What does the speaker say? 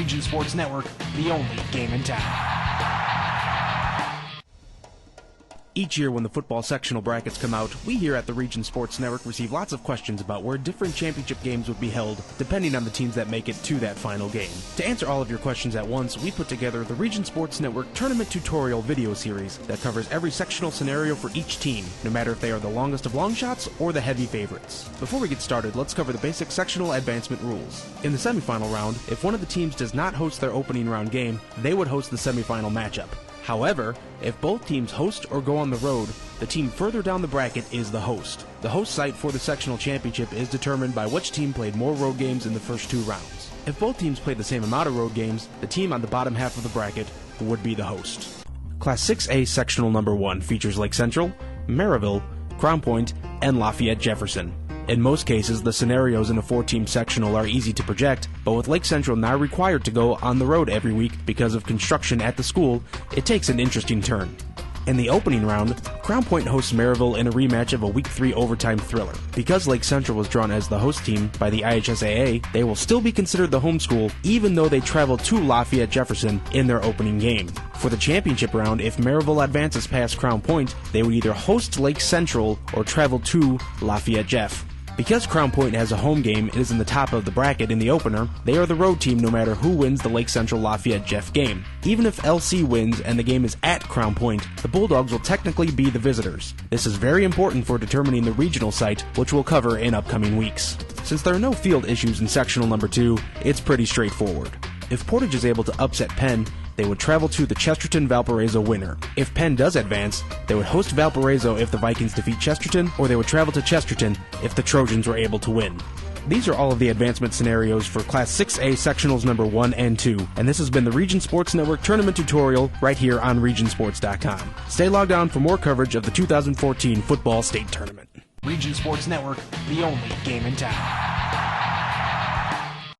Region Sports Network, the only game in town. Each year when the football sectional brackets come out, we here at the Region Sports Network receive lots of questions about where different championship games would be held, depending on the teams that make it to that final game. To answer all of your questions at once, we put together the Region Sports Network Tournament Tutorial video series that covers every sectional scenario for each team, no matter if they are the longest of long shots or the heavy favorites. Before we get started, let's cover the basic sectional advancement rules. In the semifinal round, if one of the teams does not host their opening round game, they would host the semifinal matchup. However, if both teams host or go on the road, the team further down the bracket is the host. The host site for the sectional championship is determined by which team played more road games in the first two rounds. If both teams played the same amount of road games, the team on the bottom half of the bracket would be the host. Class 6A sectional number 1 features Lake Central, Merrillville, Crown Point, and Lafayette Jefferson. In most cases, the scenarios in a 4-team sectional are easy to project, but with Lake Central now required to go on the road every week because of construction at the school, it takes an interesting turn. In the opening round, Crown Point hosts Merrillville in a rematch of a Week 3 overtime thriller. Because Lake Central was drawn as the host team by the IHSAA, they will still be considered the home school even though they travel to Lafayette Jefferson in their opening game. For the championship round, if Merrillville advances past Crown Point, they would either host Lake Central or travel to Lafayette Jeff. Because Crown Point has a home game and is in the top of the bracket in the opener, they are the road team no matter who wins the Lake Central Lafayette Jeff game. Even if LC wins and the game is at Crown Point, the Bulldogs will technically be the visitors. This is very important for determining the regional site, which we'll cover in upcoming weeks. Since there are no field issues in sectional number 2, it's pretty straightforward. If Portage is able to upset Penn, they would travel to the Chesterton-Valparaiso winner. If Penn does advance, they would host Valparaiso if the Vikings defeat Chesterton, or they would travel to Chesterton if the Trojans were able to win. These are all of the advancement scenarios for Class 6A sectionals number 1 and 2, and this has been the Region Sports Network Tournament Tutorial right here on regionsports.com. Stay logged on for more coverage of the 2014 Football State Tournament. Region Sports Network, the only game in town.